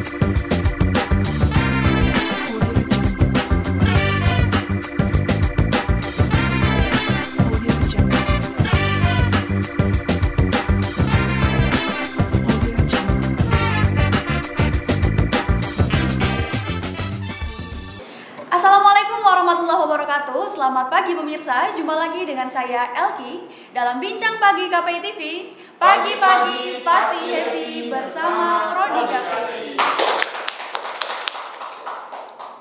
Assalamualaikum warahmatullahi wabarakatuh. Selamat pagi pemirsa, jumpa lagi dengan saya Elki dalam Bincang Pagi KPI TV. Pagi-pagi pasti happy bersama Prodi KPI.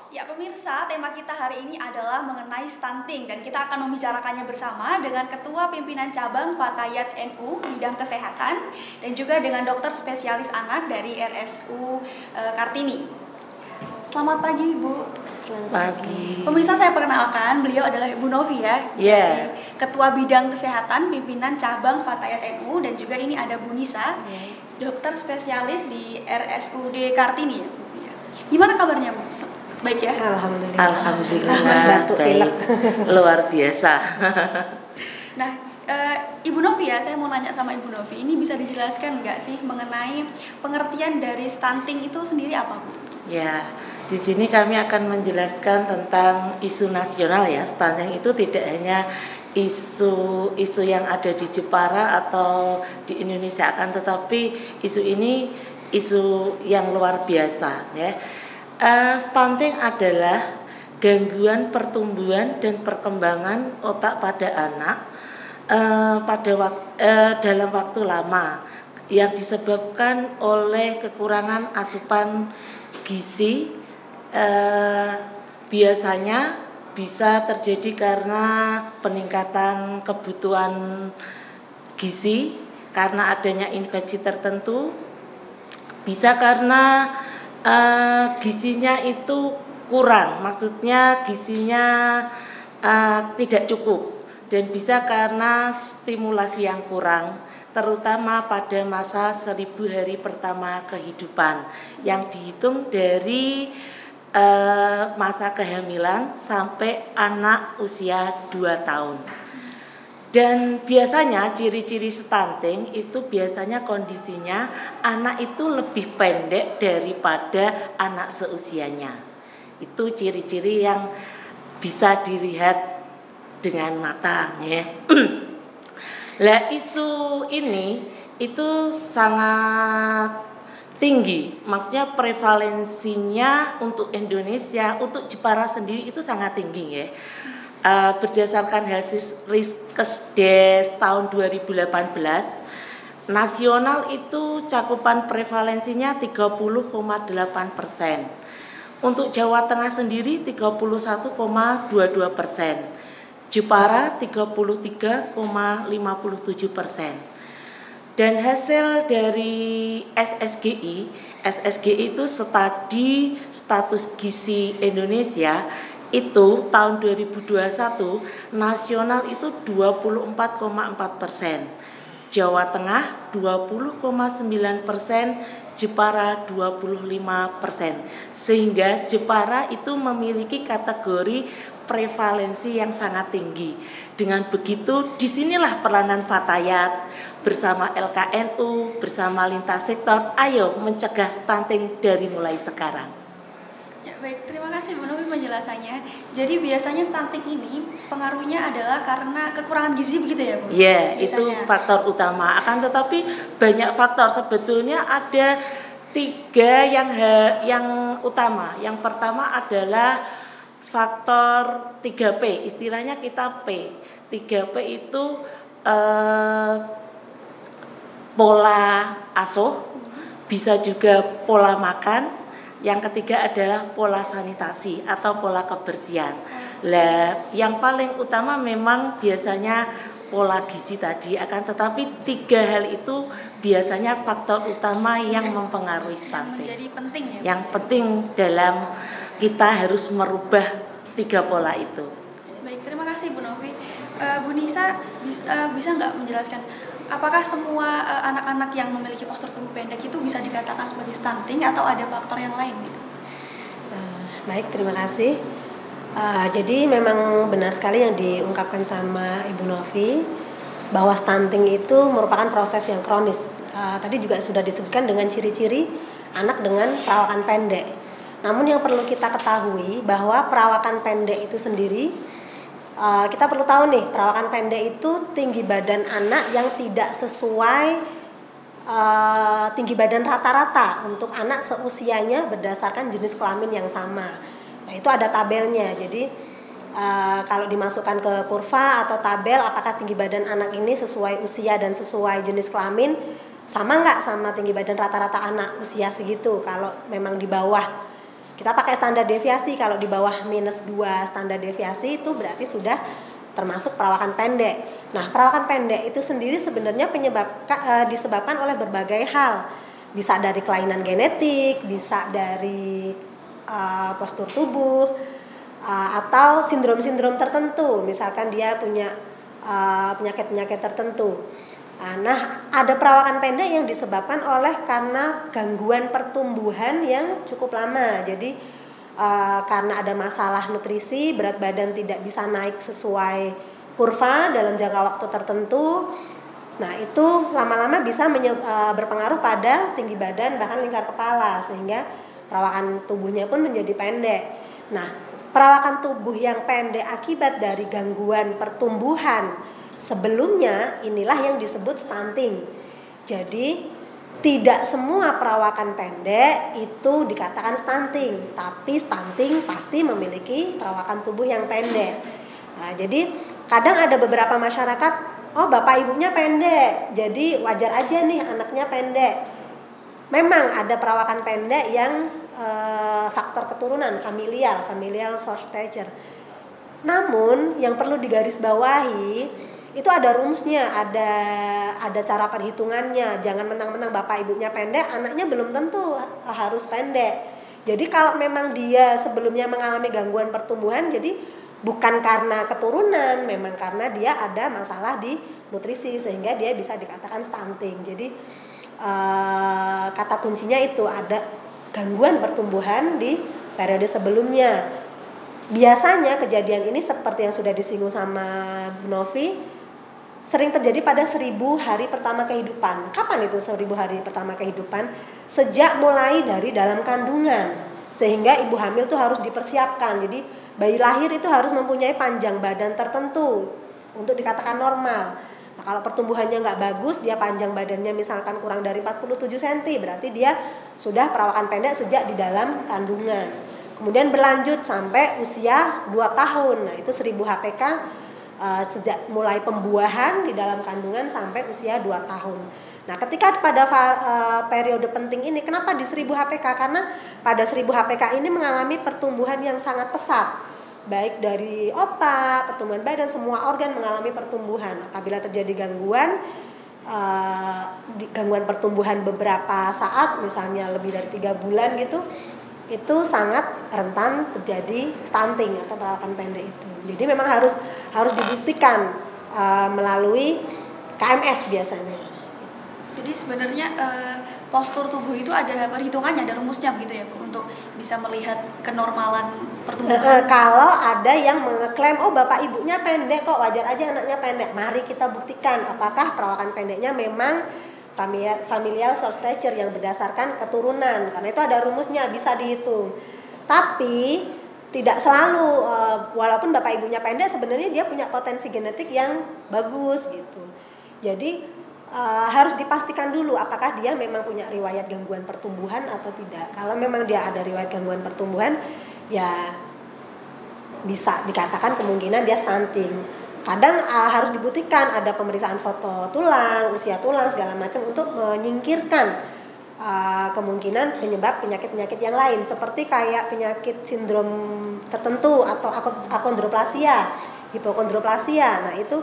Ya pemirsa, tema kita hari ini adalah mengenai stunting dan kita akan membicarakannya bersama dengan Ketua Pimpinan Cabang Fatayat NU Bidang Kesehatan dan juga dengan dokter spesialis anak dari RSU Kartini. Selamat pagi Bu. Selamat pagi. Pemirsa, saya perkenalkan, beliau adalah Ibu Novi ya. Yeah. Ketua Bidang Kesehatan Pimpinan Cabang Fatayat NU dan juga ini ada Bu Nisa, dokter spesialis di RSUD Kartini ya. Gimana kabarnya Bu? Baik ya? Alhamdulillah baik. Luar biasa. Nah, Ibu Novi ya, saya mau nanya sama Ibu Novi, ini bisa dijelaskan nggak sih mengenai pengertian dari stunting itu sendiri apa Bu? Ya, di sini kami akan menjelaskan tentang isu nasional ya. Stunting itu tidak hanya isu yang ada di Jepara atau di Indonesia, akan tetapi isu ini isu yang luar biasa ya. Stunting adalah gangguan pertumbuhan dan perkembangan otak pada anak dalam waktu lama yang disebabkan oleh kekurangan asupan gizi. Biasanya bisa terjadi karena peningkatan kebutuhan gizi karena adanya infeksi tertentu, bisa karena gizinya itu kurang, maksudnya gizinya tidak cukup, dan bisa karena stimulasi yang kurang, terutama pada masa 1000 hari pertama kehidupan yang dihitung dari masa kehamilan sampai anak usia 2 tahun. Dan biasanya ciri-ciri stunting itu biasanya kondisinya anak itu lebih pendek daripada anak seusianya. Itu ciri-ciri yang bisa dilihat dengan mata ya. Lah isu ini itu sangat tinggi, maksudnya prevalensinya untuk Indonesia, untuk Jepara sendiri itu sangat tinggi ya. Berdasarkan hasil Riskesdes tahun 2018, nasional itu cakupan prevalensinya 30,8%. Untuk Jawa Tengah sendiri 31,22%. Jepara 33,57%. Dan hasil dari SSGI itu studi status gizi Indonesia itu tahun 2021 nasional itu 24,4%, Jawa Tengah 20,9%, Jepara 25%, sehingga Jepara itu memiliki kategori prevalensi yang sangat tinggi. Dengan begitu, disinilah peranan Fatayat bersama LKNU, bersama lintas sektor, ayo mencegah stunting dari mulai sekarang. Ya, baik, terima kasih Bu Novi penjelasannya. Jadi biasanya stunting ini pengaruhnya adalah karena kekurangan gizi begitu ya Bu? Ya, itu faktor utama. Akan tetapi banyak faktor, sebetulnya ada 3 yang utama. Yang pertama adalah faktor 3P, istilahnya kita P. 3P itu pola asuh, bisa juga pola makan. Yang ketiga adalah pola sanitasi atau pola kebersihan. Lah, yang paling utama memang biasanya pola gizi tadi, akan tetapi 3 hal itu biasanya faktor utama yang mempengaruhi stunting. Menjadi penting ya. Yang penting dalam kita harus merubah 3 pola itu. Baik, terima kasih Bu Novi. Bu Nisa bisa nggak menjelaskan apakah semua anak-anak yang memiliki postur tubuh pendek itu bisa dikatakan sebagai stunting atau ada faktor yang lain gitu? Baik, terima kasih. Jadi memang benar sekali yang diungkapkan sama Ibu Novi bahwa stunting itu merupakan proses yang kronis. Tadi juga sudah disebutkan dengan ciri-ciri anak dengan perawakan pendek. Namun yang perlu kita ketahui bahwa perawakan pendek itu sendiri, kita perlu tahu nih, perawakan pendek itu tinggi badan anak yang tidak sesuai tinggi badan rata-rata untuk anak seusianya berdasarkan jenis kelamin yang sama. Nah, itu ada tabelnya. Jadi kalau dimasukkan ke kurva atau tabel, apakah tinggi badan anak ini sesuai usia dan sesuai jenis kelamin, sama nggak sama tinggi badan rata-rata anak usia segitu. Kalau memang di bawah, kita pakai standar deviasi, kalau di bawah -2 standar deviasi itu berarti sudah termasuk perawakan pendek. Nah, perawakan pendek itu sendiri sebenarnya disebabkan oleh berbagai hal. Bisa dari kelainan genetik, bisa dari postur tubuh, atau sindrom-sindrom tertentu. Misalkan dia punya penyakit-penyakit tertentu. Nah, ada perawakan pendek yang disebabkan oleh karena gangguan pertumbuhan yang cukup lama. Jadi karena ada masalah nutrisi, berat badan tidak bisa naik sesuai kurva dalam jangka waktu tertentu. Nah, itu lama-lama bisa berpengaruh pada tinggi badan bahkan lingkar kepala, sehingga perawakan tubuhnya pun menjadi pendek. Nah, perawakan tubuh yang pendek akibat dari gangguan pertumbuhan sebelumnya inilah yang disebut stunting. Jadi tidak semua perawakan pendek itu dikatakan stunting, tapi stunting pasti memiliki perawakan tubuh yang pendek. Nah, jadi kadang ada beberapa masyarakat, oh bapak ibunya pendek, jadi wajar aja nih anaknya pendek. Memang ada perawakan pendek yang faktor keturunan, familial source stature. Namun yang perlu digarisbawahi itu ada rumusnya, ada cara perhitungannya. Jangan mentang-mentang bapak ibunya pendek, anaknya belum tentu harus pendek. Jadi kalau memang dia sebelumnya mengalami gangguan pertumbuhan, jadi bukan karena keturunan, memang karena dia ada masalah di nutrisi sehingga dia bisa dikatakan stunting. Jadi kata kuncinya itu ada gangguan pertumbuhan di periode sebelumnya. Biasanya kejadian ini seperti yang sudah disinggung sama Bu Novi, sering terjadi pada 1000 hari pertama kehidupan. Kapan itu 1000 hari pertama kehidupan? Sejak mulai dari dalam kandungan, sehingga ibu hamil itu harus dipersiapkan. Jadi bayi lahir itu harus mempunyai panjang badan tertentu untuk dikatakan normal. Nah, kalau pertumbuhannya nggak bagus, dia panjang badannya misalkan kurang dari 47 cm, berarti dia sudah perawakan pendek sejak di dalam kandungan. Kemudian berlanjut sampai usia 2 tahun. Nah, itu 1000 HPK sejak mulai pembuahan di dalam kandungan sampai usia 2 tahun. Nah, ketika pada periode penting ini, kenapa di 1000 HPK? Karena pada 1000 HPK ini mengalami pertumbuhan yang sangat pesat. Baik dari otak, pertumbuhan badan, semua organ mengalami pertumbuhan. Apabila terjadi gangguan pertumbuhan beberapa saat, misalnya lebih dari 3 bulan gitu, itu sangat rentan terjadi stunting atau perawakan pendek itu. Jadi memang harus dibuktikan melalui KMS biasanya. Jadi sebenarnya postur tubuh itu ada perhitungannya, ada rumusnya begitu ya Bu, untuk bisa melihat kenormalan pertumbuhan. Kalau ada yang mengklaim, oh bapak ibunya pendek kok, wajar aja anaknya pendek. Mari kita buktikan apakah perawakan pendeknya memang familial source stature yang berdasarkan keturunan, karena itu ada rumusnya, bisa dihitung. Tapi tidak selalu, walaupun bapak ibunya pendek, sebenarnya dia punya potensi genetik yang bagus gitu. Jadi harus dipastikan dulu apakah dia memang punya riwayat gangguan pertumbuhan atau tidak. Kalau memang dia ada riwayat gangguan pertumbuhan, ya bisa dikatakan kemungkinan dia stunting. Kadang harus dibuktikan, ada pemeriksaan foto tulang, usia tulang segala macam untuk menyingkirkan kemungkinan penyebab penyakit-penyakit yang lain, seperti kayak penyakit sindrom tertentu atau akondroplasia, hipokondroplasia. Nah, itu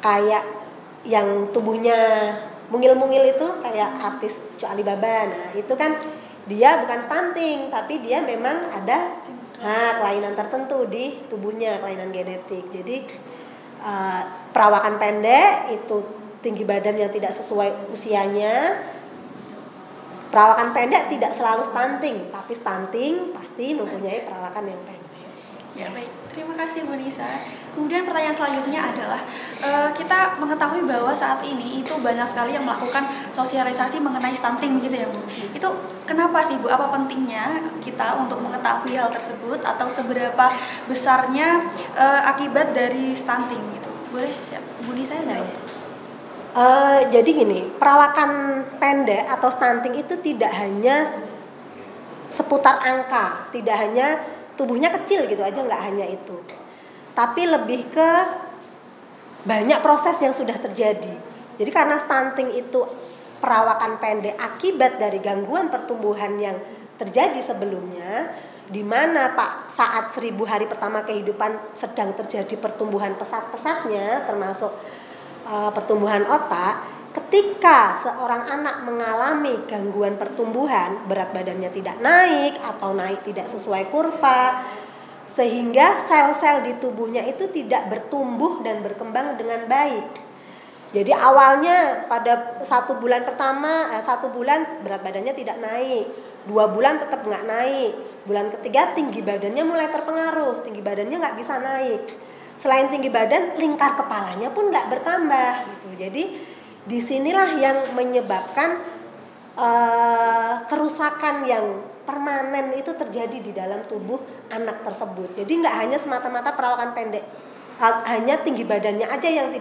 kayak yang tubuhnya mungil-mungil itu kayak artis Cu Alibaba. Nah, itu kan dia bukan stunting, tapi dia memang ada kelainan tertentu di tubuhnya, kelainan genetik. Jadi perawakan pendek itu tinggi badan yang tidak sesuai usianya. Perawakan pendek tidak selalu stunting, tapi stunting pasti mempunyai perawakan yang pendek. Ya baik, terima kasih Bu Nisa. Kemudian pertanyaan selanjutnya adalah kita mengetahui bahwa saat ini itu banyak sekali yang melakukan sosialisasi mengenai stunting gitu ya Bu. Itu kenapa sih Bu? Apa pentingnya kita untuk mengetahui hal tersebut atau seberapa besarnya akibat dari stunting gitu? Boleh Bu Nisa nggak? Jadi gini, perawakan pendek atau stunting itu tidak hanya seputar angka, tidak hanya tubuhnya kecil gitu aja, nggak hanya itu, tapi lebih ke banyak proses yang sudah terjadi. Jadi karena stunting itu perawakan pendek akibat dari gangguan pertumbuhan yang terjadi sebelumnya, di mana saat 1000 hari pertama kehidupan sedang terjadi pertumbuhan pesat-pesatnya, termasuk pertumbuhan otak. Ketika seorang anak mengalami gangguan pertumbuhan, berat badannya tidak naik atau naik tidak sesuai kurva, sehingga sel-sel di tubuhnya itu tidak bertumbuh dan berkembang dengan baik. Jadi awalnya pada 1 bulan pertama, 1 bulan berat badannya tidak naik, 2 bulan tetap nggak naik, bulan ketiga tinggi badannya mulai terpengaruh, tinggi badannya nggak bisa naik. Selain tinggi badan, lingkar kepalanya pun nggak bertambah gitu. Jadi disinilah yang menyebabkan kerusakan yang permanen itu terjadi di dalam tubuh anak tersebut. Jadi nggak hanya semata-mata perawakan pendek, hanya tinggi badannya aja yang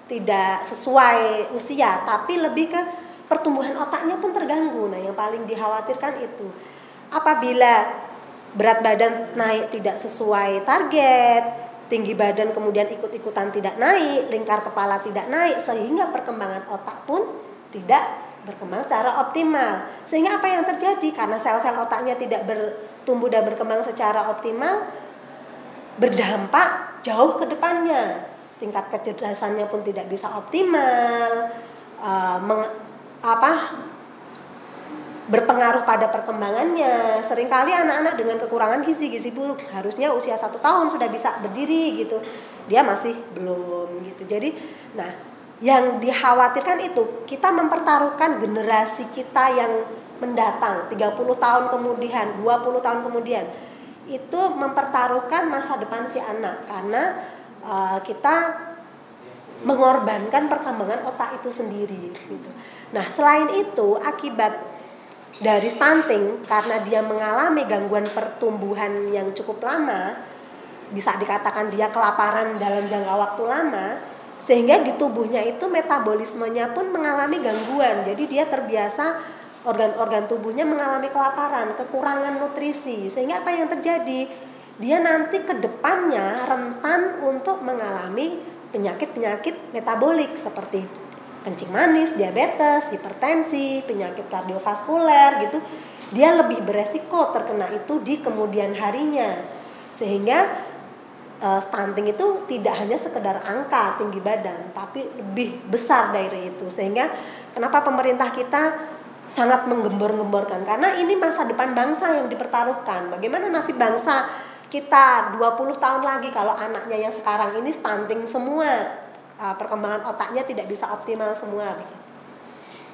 tidak sesuai usia, tapi lebih ke pertumbuhan otaknya pun terganggu. Nah, yang paling dikhawatirkan itu apabila berat badan naik tidak sesuai target, tinggi badan kemudian ikut-ikutan tidak naik, lingkar kepala tidak naik, sehingga perkembangan otak pun tidak berkembang secara optimal. Sehingga apa yang terjadi? Karena sel-sel otaknya tidak bertumbuh dan berkembang secara optimal, berdampak jauh ke depannya. Tingkat kecerdasannya pun tidak bisa optimal, berpengaruh pada perkembangannya. Seringkali anak-anak dengan kekurangan gizi buruk harusnya usia 1 tahun sudah bisa berdiri gitu, dia masih belum gitu. Jadi, nah, yang dikhawatirkan itu kita mempertaruhkan generasi kita yang mendatang 30 tahun kemudian, 20 tahun kemudian, itu mempertaruhkan masa depan si anak karena kita mengorbankan perkembangan otak itu sendiri gitu. Nah, selain itu akibat dari stunting, karena dia mengalami gangguan pertumbuhan yang cukup lama, bisa dikatakan dia kelaparan dalam jangka waktu lama, sehingga di tubuhnya itu metabolismenya pun mengalami gangguan. Jadi dia terbiasa organ-organ tubuhnya mengalami kelaparan, kekurangan nutrisi, sehingga apa yang terjadi? Dia nanti ke depannya rentan untuk mengalami penyakit-penyakit metabolik seperti kencing manis, diabetes, hipertensi, penyakit kardiovaskuler gitu. Dia lebih beresiko terkena itu di kemudian harinya. Sehingga stunting itu tidak hanya sekedar angka tinggi badan, tapi lebih besar dari itu. Sehingga kenapa pemerintah kita sangat menggembor-gemborkan, karena ini masa depan bangsa yang dipertaruhkan. Bagaimana nasib bangsa kita 20 tahun lagi kalau anaknya yang sekarang ini stunting semua, perkembangan otaknya tidak bisa optimal semua.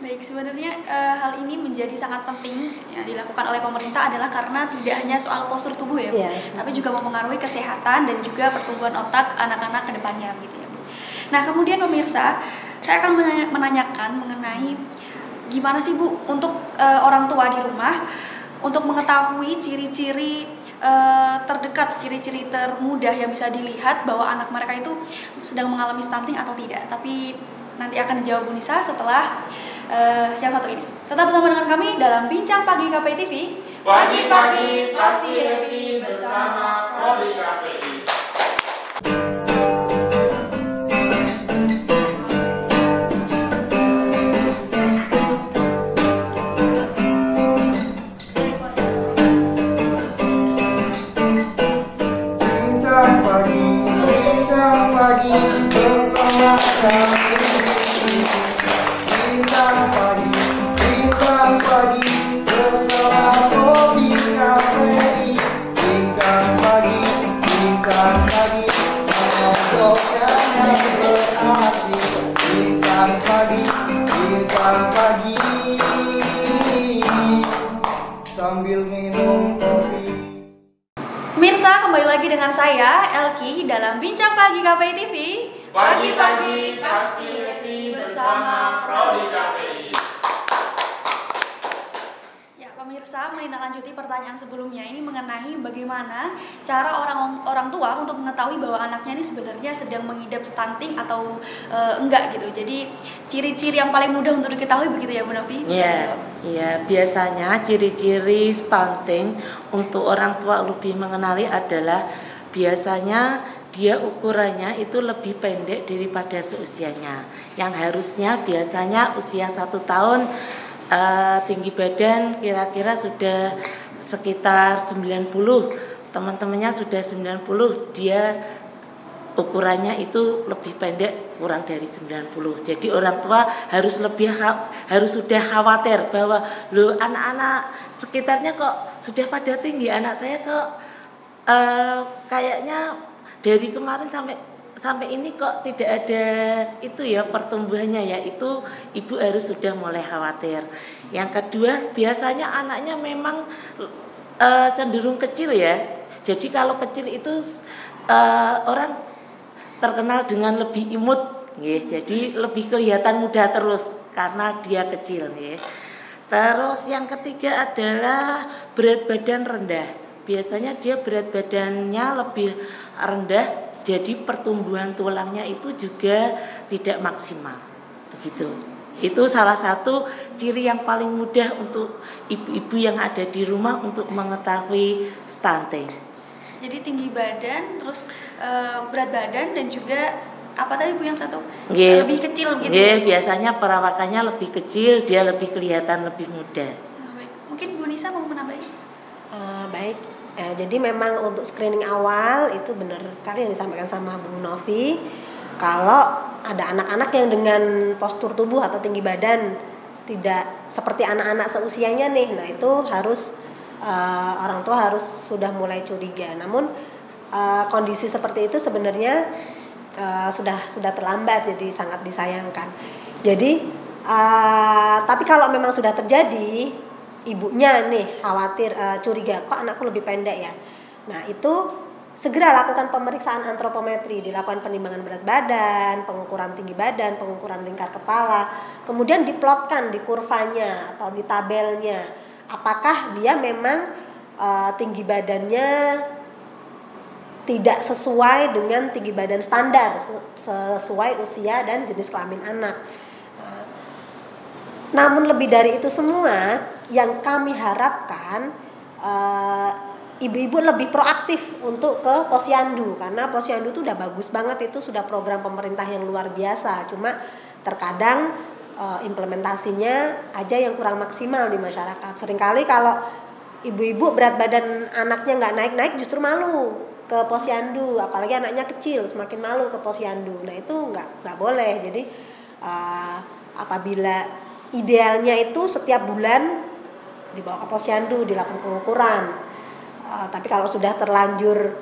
Baik, sebenarnya hal ini menjadi sangat penting yang dilakukan oleh pemerintah adalah karena tidak hanya soal postur tubuh ya, tapi juga mempengaruhi kesehatan dan juga pertumbuhan otak anak-anak ke depannya gitu ya. Nah, kemudian pemirsa, saya akan menanyakan mengenai gimana sih Bu untuk orang tua di rumah untuk mengetahui ciri-ciri terdekat, ciri-ciri termudah yang bisa dilihat bahwa anak mereka itu sedang mengalami stunting atau tidak. Tapi nanti akan dijawab Bu Nisa setelah yang satu ini. Tetap bersama dengan kami dalam Bincang Pagi KPI TV. Pagi-pagi pasti happy bersama Prodi KPI. Pemirsa, kembali lagi dengan saya, Elki, dalam Bincang Pagi KPI TV. Pagi-pagi pasti happy bersama Prodi KPI. Ya, pemirsa, menindaklanjuti pertanyaan sebelumnya ini mengenai bagaimana cara orang tua untuk mengetahui bahwa anaknya ini sebenarnya sedang mengidap stunting atau enggak gitu. Jadi ciri-ciri yang paling mudah untuk diketahui begitu ya Bu Novi? Iya, biasanya ciri-ciri stunting untuk orang tua lebih mengenali adalah biasanya dia ukurannya itu lebih pendek daripada seusianya. Yang harusnya biasanya usia 1 tahun, tinggi badan kira-kira sudah sekitar 90, teman-temannya sudah 90, dia ukurannya itu lebih pendek, kurang dari 90. Jadi orang tua harus sudah khawatir bahwa lo anak-anak sekitarnya kok sudah pada tinggi, anak saya kok kayaknya dari kemarin sampai ini kok tidak ada itu ya pertumbuhannya ya, itu ibu harus sudah mulai khawatir. Yang kedua, biasanya anaknya memang cenderung kecil ya. Jadi kalau kecil itu orang terkenal dengan lebih imut, jadi lebih kelihatan muda terus karena dia kecil. Terus yang ketiga adalah berat badan rendah. Biasanya dia berat badannya lebih rendah, jadi pertumbuhan tulangnya itu juga tidak maksimal. Begitu. Itu salah satu ciri yang paling mudah untuk ibu-ibu yang ada di rumah untuk mengetahui stunting. Jadi tinggi badan, terus berat badan, dan juga apa tadi Bu yang satu? Lebih kecil gitu. Biasanya perawakannya lebih kecil, dia lebih kelihatan lebih muda. Baik. Mungkin Bu Nisa mau menambahin? Baik. Jadi memang untuk screening awal itu benar sekali yang disampaikan sama Bu Novi. Kalau ada anak-anak yang dengan postur tubuh atau tinggi badan tidak seperti anak-anak seusianya nih, nah itu harus orang tua harus sudah mulai curiga. Namun kondisi seperti itu sebenarnya sudah terlambat, jadi sangat disayangkan. Jadi tapi kalau memang sudah terjadi, ibunya nih khawatir, curiga, kok anakku lebih pendek ya. Nah itu segera lakukan pemeriksaan antropometri, dilakukan penimbangan berat badan, pengukuran tinggi badan, pengukuran lingkar kepala, kemudian diplotkan di kurvanya atau di tabelnya. Apakah dia memang tinggi badannya tidak sesuai dengan tinggi badan standar, sesuai usia dan jenis kelamin anak. Namun lebih dari itu semua, yang kami harapkan ibu-ibu lebih proaktif untuk ke posyandu, karena posyandu itu udah bagus banget, itu sudah program pemerintah yang luar biasa. Cuma terkadang implementasinya aja yang kurang maksimal di masyarakat. Seringkali kalau ibu-ibu berat badan anaknya nggak naik-naik, justru malu ke posyandu, apalagi anaknya kecil, semakin malu ke posyandu. Nah itu nggak boleh. Jadi apabila idealnya itu setiap bulan dibawa ke posyandu, dilakukan pengukuran. Tapi kalau sudah terlanjur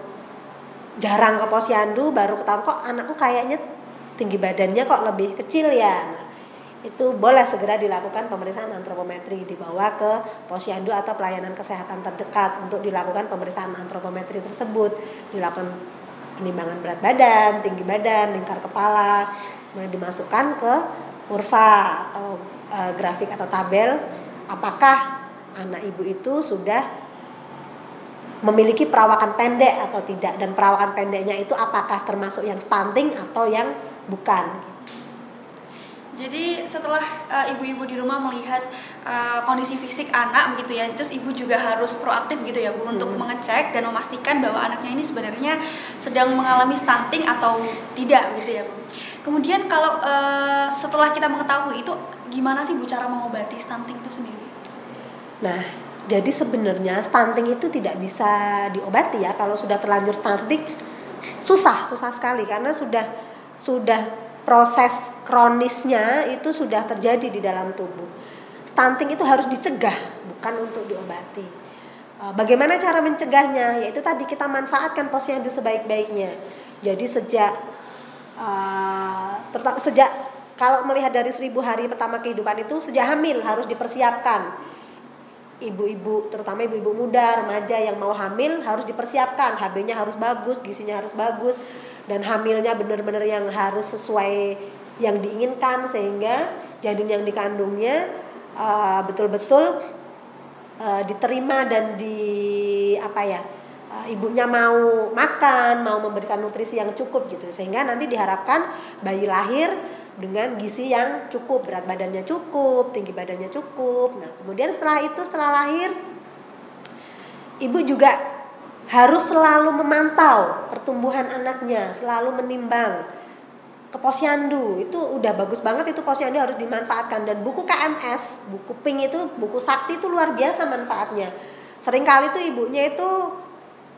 jarang ke posyandu, baru ketahuan kok anakku kayaknya tinggi badannya kok lebih kecil ya. Nah, itu boleh segera dilakukan pemeriksaan antropometri, dibawa ke posyandu atau pelayanan kesehatan terdekat untuk dilakukan pemeriksaan antropometri tersebut, dilakukan penimbangan berat badan, tinggi badan, lingkar kepala, kemudian dimasukkan ke kurva atau grafik atau tabel apakah anak ibu itu sudah memiliki perawakan pendek atau tidak, dan perawakan pendeknya itu apakah termasuk yang stunting atau yang bukan. Jadi setelah ibu-ibu di rumah melihat kondisi fisik anak begitu ya, terus ibu juga harus proaktif gitu ya Bu, untuk mengecek dan memastikan bahwa anaknya ini sebenarnya sedang mengalami stunting atau tidak gitu ya Bu. Kemudian kalau setelah kita mengetahui itu, gimana sih Bu cara mengobati stunting itu sendiri? Nah, jadi sebenarnya stunting itu tidak bisa diobati ya. Kalau sudah terlanjur stunting susah sekali, karena sudah proses kronisnya itu sudah terjadi di dalam tubuh. Stunting itu harus dicegah, bukan untuk diobati. Bagaimana cara mencegahnya? Yaitu tadi kita manfaatkan posyandu sebaik-baiknya. Jadi sejak kalau melihat dari 1000 hari pertama kehidupan itu, sejak hamil harus dipersiapkan. ibu-ibu, terutama ibu-ibu muda, remaja yang mau hamil harus dipersiapkan, HB-nya harus bagus, gizinya harus bagus, dan hamilnya benar-benar yang harus sesuai yang diinginkan sehingga janin yang dikandungnya betul-betul diterima dan ibunya mau makan, mau memberikan nutrisi yang cukup gitu, sehingga nanti diharapkan bayi lahir dengan gizi yang cukup, berat badannya cukup, tinggi badannya cukup. Nah, kemudian setelah lahir, ibu juga harus selalu memantau pertumbuhan anaknya, selalu menimbang. Ke posyandu itu udah bagus banget, itu posyandu harus dimanfaatkan. Dan buku KMS, buku Pink itu, buku sakti itu luar biasa manfaatnya. Seringkali tuh ibunya itu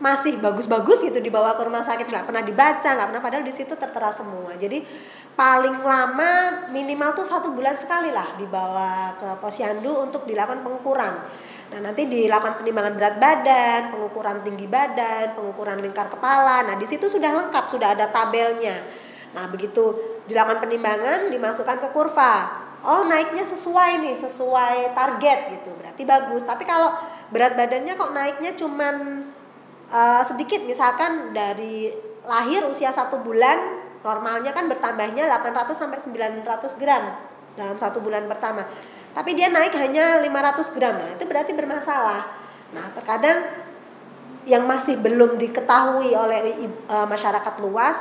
masih bagus-bagus gitu dibawa ke rumah sakit, nggak pernah dibaca, nggak pernah, padahal di situ tertera semua. Jadi paling lama minimal tuh 1 bulan sekali lah dibawa ke posyandu untuk dilakukan pengukuran. Nah, nanti dilakukan penimbangan berat badan, pengukuran tinggi badan, pengukuran lingkar kepala. Nah, di situ sudah lengkap, sudah ada tabelnya. Nah, begitu dilakukan penimbangan, dimasukkan ke kurva. Oh, naiknya sesuai target gitu, berarti bagus. Tapi kalau berat badannya kok naiknya cuman sedikit, misalkan dari lahir usia 1 bulan, normalnya kan bertambahnya 800 sampai 900 gram dalam 1 bulan pertama. Tapi dia naik hanya 500 gram, nah itu berarti bermasalah. Nah, terkadang yang masih belum diketahui oleh masyarakat luas,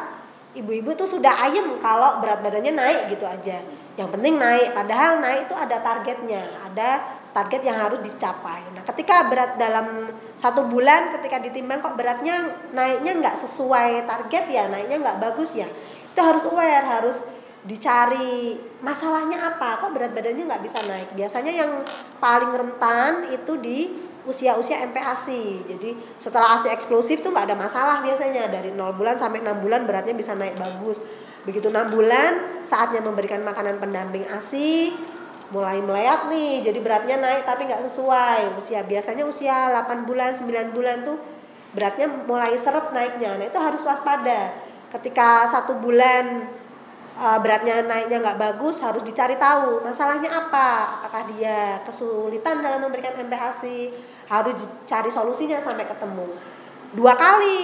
ibu-ibu tuh sudah ayem kalau berat badannya naik gitu aja. Yang penting naik, padahal naik itu ada targetnya, ada target yang harus dicapai. Nah, ketika berat dalam 1 bulan, ketika ditimbang kok beratnya naiknya nggak sesuai target ya, naiknya nggak bagus ya, itu harus aware, harus dicari masalahnya apa, kok berat badannya nggak bisa naik. Biasanya yang paling rentan itu di usia-usia MPASI. Jadi setelah ASI eksklusif tuh nggak ada masalah biasanya, dari 0 bulan sampai 6 bulan beratnya bisa naik bagus. Begitu 6 bulan saatnya memberikan makanan pendamping ASI, mulai melayat nih, jadi beratnya naik tapi nggak sesuai usia. Biasanya usia 8 bulan, 9 bulan tuh beratnya mulai seret naiknya. Nah, itu harus waspada. Ketika 1 bulan beratnya naiknya nggak bagus, harus dicari tahu masalahnya apa. Apakah dia kesulitan dalam memberikan MPASI, harus dicari solusinya sampai ketemu. 2 kali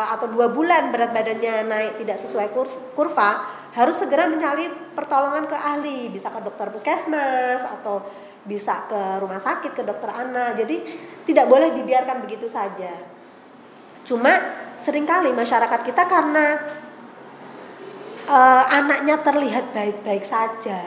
atau 2 bulan berat badannya naik tidak sesuai kurva, harus segera mencari pertolongan ke ahli, bisa ke dokter puskesmas atau bisa ke rumah sakit, ke dokter anak. Jadi tidak boleh dibiarkan begitu saja. Cuma seringkali masyarakat kita karena anaknya terlihat baik-baik saja,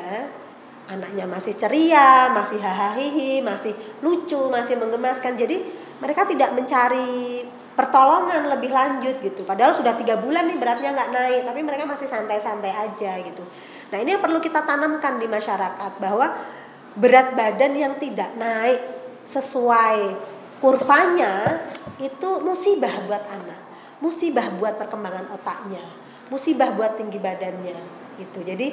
anaknya masih ceria, masih hahaha, masih lucu, masih menggemaskan, jadi mereka tidak mencari pertolongan lebih lanjut gitu. Padahal sudah 3 bulan nih beratnya nggak naik, tapi mereka masih santai-santai aja gitu. Nah, ini yang perlu kita tanamkan di masyarakat, bahwa berat badan yang tidak naik sesuai kurvanya itu musibah buat anak, musibah buat perkembangan otaknya, musibah buat tinggi badannya gitu. Jadi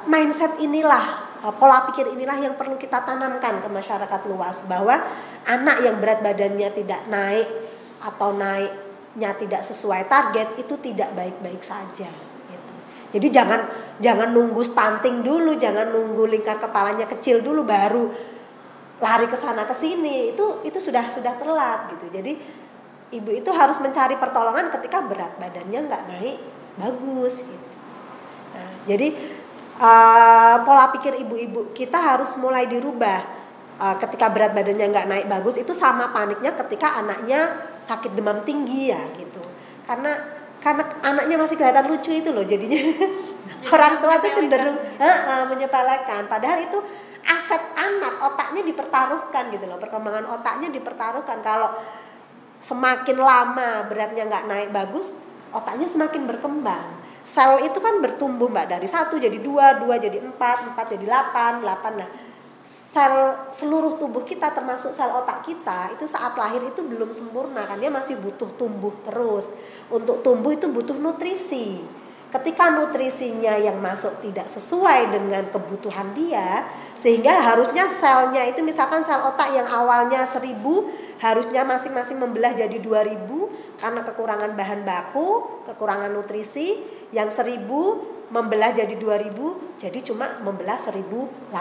mindset inilah, pola pikir inilah yang perlu kita tanamkan ke masyarakat luas, bahwa anak yang berat badannya tidak naik atau naiknya tidak sesuai target itu tidak baik-baik saja gitu. Jadi jangan nunggu stunting dulu, jangan nunggu lingkar kepalanya kecil dulu baru lari ke sana ke sini, itu sudah telat gitu. Jadi ibu itu harus mencari pertolongan ketika berat badannya nggak naik bagus gitu. Nah, jadi pola pikir ibu-ibu kita harus mulai dirubah. Ketika berat badannya nggak naik bagus, itu sama paniknya ketika anaknya sakit demam tinggi ya gitu. Karena anaknya masih kelihatan lucu itu loh jadinya. Orang tua tuh cenderung menyepelekan. Padahal itu aset anak, otaknya dipertaruhkan gitu loh. Perkembangan otaknya dipertaruhkan. Kalau semakin lama beratnya nggak naik bagus, otaknya semakin berkembang. Sel itu kan bertumbuh Mbak, dari 1 jadi 2, 2 jadi 4, 4 jadi 8, 8. Nah, sel seluruh tubuh kita termasuk sel otak kita itu saat lahir itu belum sempurna kan, dia masih butuh tumbuh terus. Untuk tumbuh itu butuh nutrisi. Ketika nutrisinya yang masuk tidak sesuai dengan kebutuhan dia, sehingga harusnya selnya itu, misalkan sel otak yang awalnya 1000 harusnya masing-masing membelah jadi 2000 karena kekurangan bahan baku, kekurangan nutrisi. Yang 1000 membelah jadi 2.000, jadi cuma membelah 1.800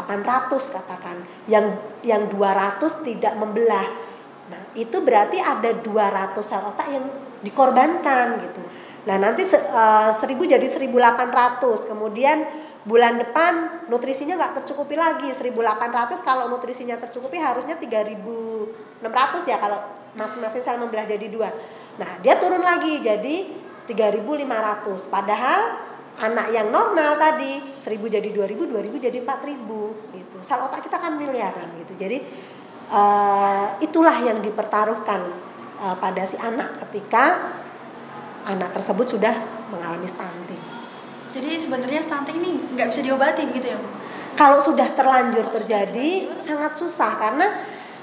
katakan. Yang 200 tidak membelah. Nah, itu berarti ada 200 sel otak yang dikorbankan gitu. Nah, nanti 1.000 jadi 1.800. Kemudian bulan depan nutrisinya nggak tercukupi lagi, 1.800. Kalau nutrisinya tercukupi harusnya 3.600 ya kalau masing-masing sel membelah jadi 2. Nah, dia turun lagi jadi 3.500. Padahal anak yang normal tadi 1.000 jadi 2.000, 2.000 jadi 4.000 gitu. Sel otak kita kan miliaran gitu. Jadi itulah yang dipertaruhkan pada si anak ketika anak tersebut sudah mengalami stunting. Jadi sebenarnya stunting ini nggak bisa diobati begitu ya, Bu? Kalau sudah terlanjur terjadi sangat susah karena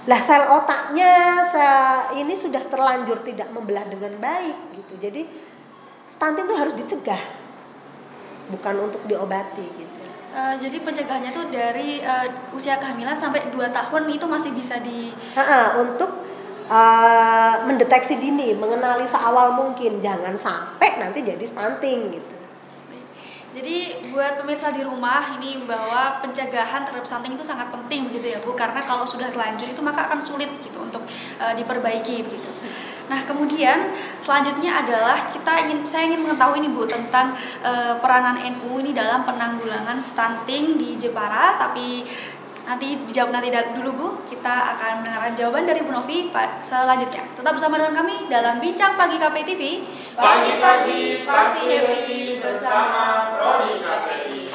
lah sel otaknya ini sudah terlanjur tidak membelah dengan baik gitu. Jadi stunting itu harus dicegah, bukan untuk diobati gitu. Jadi pencegahannya tuh dari usia kehamilan sampai 2 tahun itu masih bisa untuk mendeteksi dini, mengenali seawal mungkin, jangan sampai nanti jadi stunting gitu. Jadi buat pemirsa di rumah ini bahwa pencegahan terhadap stunting itu sangat penting begitu ya, Bu, karena kalau sudah terlanjur itu maka akan sulit gitu untuk diperbaiki begitu. Nah, kemudian selanjutnya adalah saya ingin mengetahui ini, Bu, tentang peranan NU ini dalam penanggulangan stunting di Jepara, tapi nanti dijawab dulu, Bu. Kita akan mendengarkan jawaban dari Bu Novi selanjutnya. Tetap bersama dengan kami dalam Bincang Pagi KPI TV. Pagi-pagi pasti happy bersama Prodi KPI.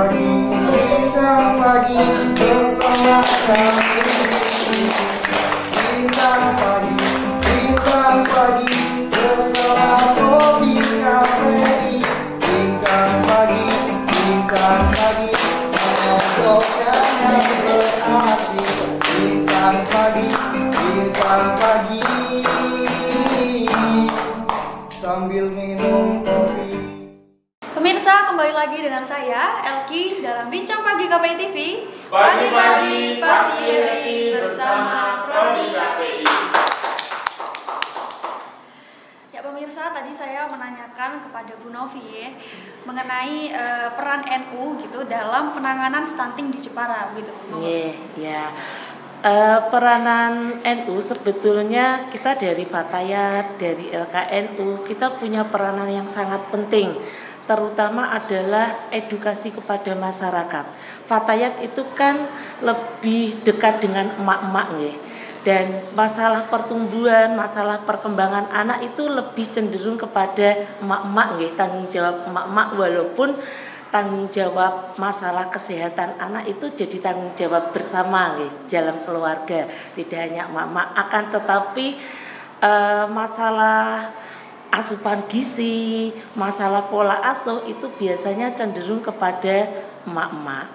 Bincang pagi bersama kami. Bincang pagi bersama Prodi KPI. Bincang pagi pokoknya berarti. Bincang pagi sambil minum kopi. Pemirsa, kembali lagi dengan saya Elki dalam Bincang Pagi KPI TV. Pagi-pagi pasti happy bersama Prodi KPI. Ya pemirsa, tadi saya menanyakan kepada Bu Novi mengenai peran NU gitu dalam penanganan stunting di Jepara gitu. Ya. Peranan NU sebetulnya kita dari Fatayat, dari LKNU, kita punya peranan yang sangat penting, terutama adalah edukasi kepada masyarakat. Fatayat itu kan lebih dekat dengan emak-emak ya. Dan masalah pertumbuhan, masalah perkembangan anak itu lebih cenderung kepada emak-emak ya, tanggung jawab emak-emak, walaupun tanggung jawab masalah kesehatan anak itu jadi tanggung jawab bersama dalam keluarga, tidak hanya emak-emak. Akan tetapi masalah asupan gizi, masalah pola asuh itu biasanya cenderung kepada emak-emak.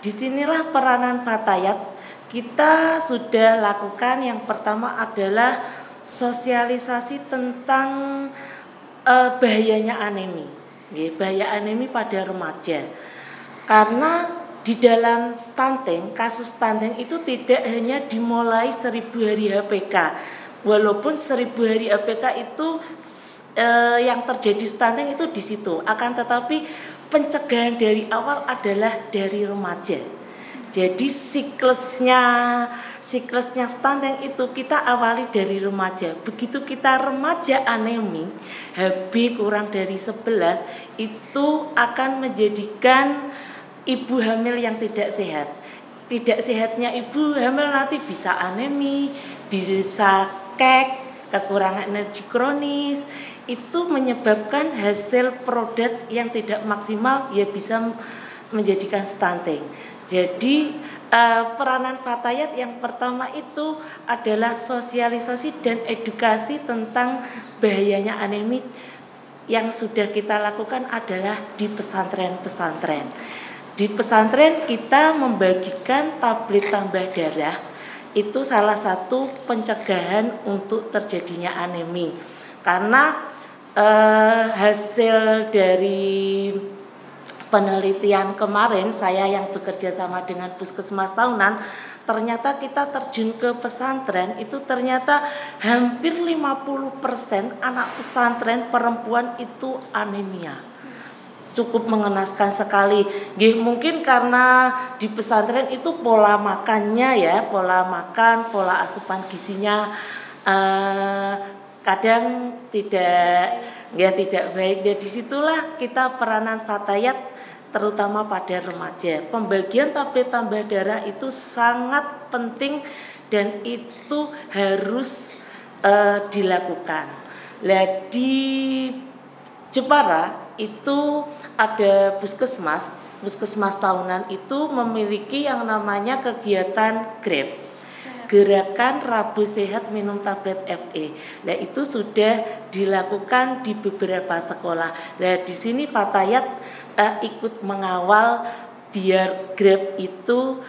Disinilah peranan Fatayat kita sudah lakukan. Yang pertama adalah sosialisasi tentang bahayanya anemi. Bahaya anemi pada remaja. Karena di dalam stunting, kasus stunting itu tidak hanya dimulai 1000 hari HPK. Walaupun 1000 hari HPK itu yang terjadi stunting itu di situ. Akan tetapi pencegahan dari awal adalah dari remaja. Jadi siklusnya stunting itu kita awali dari remaja. Begitu kita remaja anemi, HB kurang dari 11, itu akan menjadikan ibu hamil yang tidak sehat. Tidak sehatnya ibu hamil nanti bisa anemi, bisa kekurangan energi kronis. Itu menyebabkan hasil produk yang tidak maksimal, ya bisa menjadikan stunting. Jadi peranan Fatayat yang pertama itu adalah sosialisasi dan edukasi tentang bahayanya anemi. Yang sudah kita lakukan adalah di pesantren-pesantren. Di pesantren kita membagikan tablet tambah darah. Itu salah satu pencegahan untuk terjadinya anemi. Karena hasil dari penelitian kemarin saya yang bekerja sama dengan puskesmas tahunan, ternyata kita terjun ke pesantren itu ternyata hampir 50% anak pesantren perempuan itu anemia. Cukup mengenaskan sekali. Mungkin karena di pesantren itu pola makannya ya, pola makan, pola asupan gizinya kadang tidak baik. Dan disitulah kita peranan Fatayat terutama pada remaja. Pembagian tablet tambah darah itu sangat penting dan itu harus dilakukan. Di Jepara itu ada puskesmas tahunan itu memiliki yang namanya kegiatan GRAB, Gerakan Rabu Sehat Minum Tablet FE. Nah itu sudah dilakukan di beberapa sekolah. Nah di sini Fatayat ikut mengawal biar GRAB itu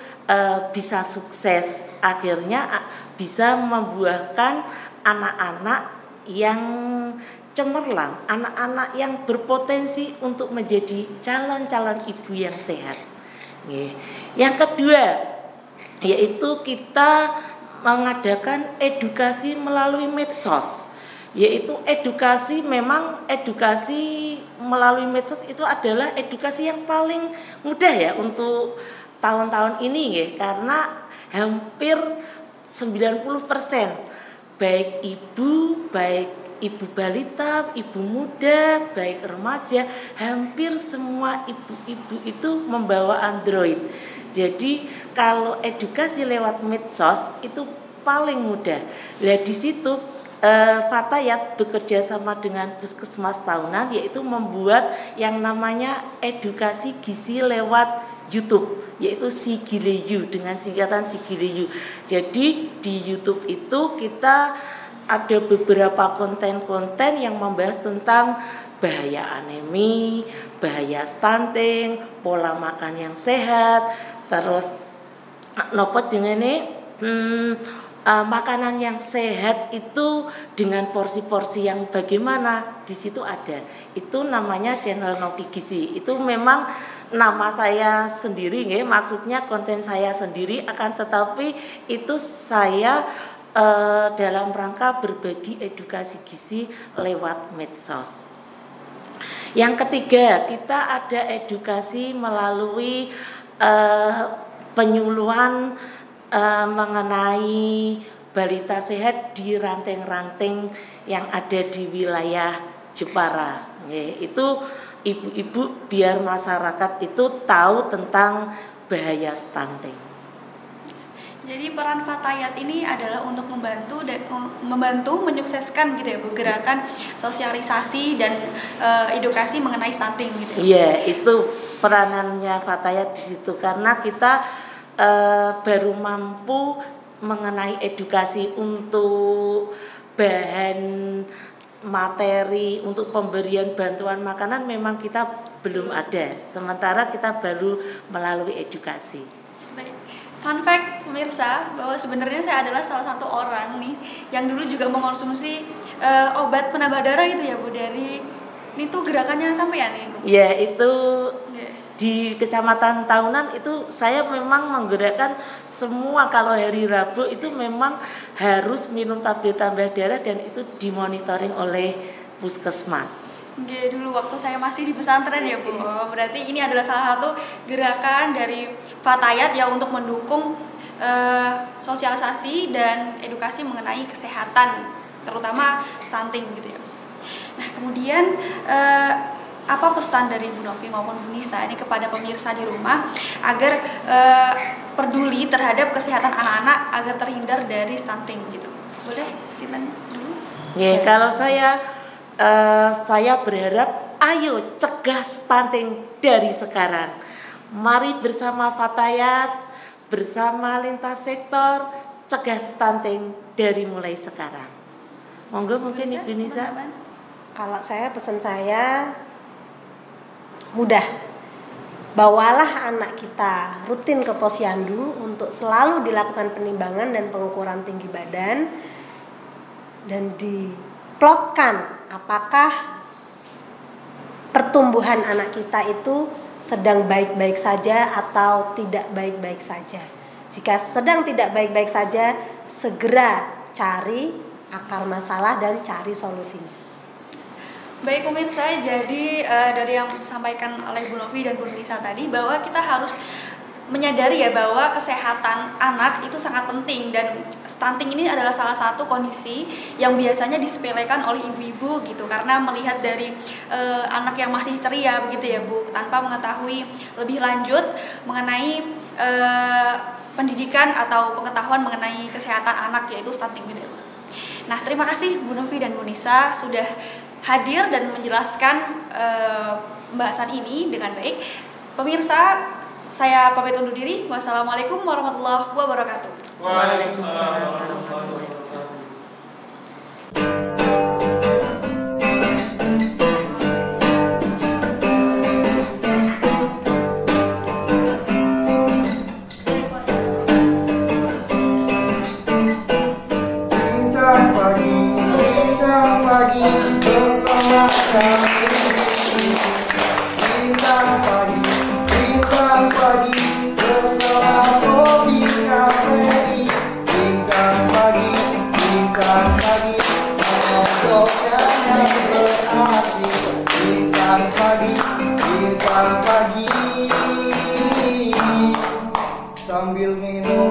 bisa sukses, akhirnya bisa membuahkan anak-anak yang cemerlang, anak-anak yang berpotensi untuk menjadi calon-calon ibu yang sehat. Yang kedua, yaitu kita mengadakan edukasi melalui medsos. Yaitu edukasi melalui medsos itu adalah edukasi yang paling mudah ya untuk tahun-tahun ini ya, karena hampir 90% baik ibu balita, ibu muda, baik remaja, hampir semua ibu-ibu itu membawa Android. Jadi kalau edukasi lewat medsos itu paling mudah. Nah di situ Fatayat bekerja sama dengan puskesmas tahunan yaitu membuat yang namanya edukasi gizi lewat YouTube, yaitu Sigileyu dengan singkatan Sigileyu. Jadi di YouTube itu kita ada beberapa konten-konten yang membahas tentang bahaya anemi, bahaya stunting, pola makan yang sehat, terus nopot jengene makanan yang sehat itu dengan porsi-porsi yang bagaimana, di situ ada. Itu namanya channel Novi Gizi. Itu memang nama saya sendiri nggih, maksudnya konten saya sendiri, akan tetapi itu saya dalam rangka berbagi edukasi gizi lewat medsos. Yang ketiga, kita ada edukasi melalui penyuluhan mengenai balita sehat di ranting-ranting yang ada di wilayah Jepara. Itu ibu-ibu biar masyarakat itu tahu tentang bahaya stunting. Jadi peran Fatayat ini adalah untuk membantu menyukseskan gitu ya Bu, gerakan sosialisasi dan edukasi mengenai stunting gitu. Iya, itu peranannya Fatayat di situ karena kita baru mampu mengenai edukasi untuk bahan materi untuk pemberian bantuan makanan memang kita belum ada. Sementara kita baru melalui edukasi. Baik. Fun fact pemirsa bahwa sebenarnya saya adalah salah satu orang nih yang dulu juga mengkonsumsi obat penambah darah itu ya Bu, dari ini tuh gerakannya sampean nih. Ya itu di Kecamatan Tahunan itu saya memang menggerakkan semua kalau hari Rabu itu memang harus minum tablet tambah darah dan itu dimonitoring oleh puskesmas. Dulu waktu saya masih di pesantren ya Bu. Berarti ini adalah salah satu gerakan dari Fatayat ya untuk mendukung sosialisasi dan edukasi mengenai kesehatan, terutama stunting gitu ya. Nah kemudian apa pesan dari Bu Novi maupun Bu Nisa ini kepada pemirsa di rumah agar peduli terhadap kesehatan anak-anak agar terhindar dari stunting gitu? Boleh silakan dulu. Ya kalau saya berharap ayo cegah stunting dari sekarang. Mari bersama Fatayat, bersama lintas sektor, cegah stunting dari mulai sekarang. Monggo mungkin Ibu Nisa. Kalau pesan saya mudah. Bawalah anak kita rutin ke posyandu untuk selalu dilakukan penimbangan dan pengukuran tinggi badan dan diplotkan apakah pertumbuhan anak kita itu sedang baik-baik saja atau tidak baik-baik saja. Jika sedang tidak baik-baik saja, segera cari akar masalah dan cari solusinya. Baik pemirsa, jadi dari yang disampaikan oleh Bu Novi dan Bu Nisa tadi, bahwa kita harus menyadari ya bahwa kesehatan anak itu sangat penting, dan stunting ini adalah salah satu kondisi yang biasanya disepelekan oleh ibu-ibu gitu, karena melihat dari anak yang masih ceria begitu ya Bu, tanpa mengetahui lebih lanjut mengenai pendidikan atau pengetahuan mengenai kesehatan anak, yaitu stunting gitu ya. Nah, terima kasih Bu Novi dan Bu Nisa sudah hadir dan menjelaskan pembahasan ini dengan baik. Pemirsa, saya pamit undur diri. Wassalamualaikum warahmatullahi wabarakatuh. Waalaikumsalam warahmatullahi wabarakatuh. Bincang pagi bersama kami. Bincang pagi bersama Robi KPI. Bincang pagi pojoknya yang berarti. Bincang pagi sambil minum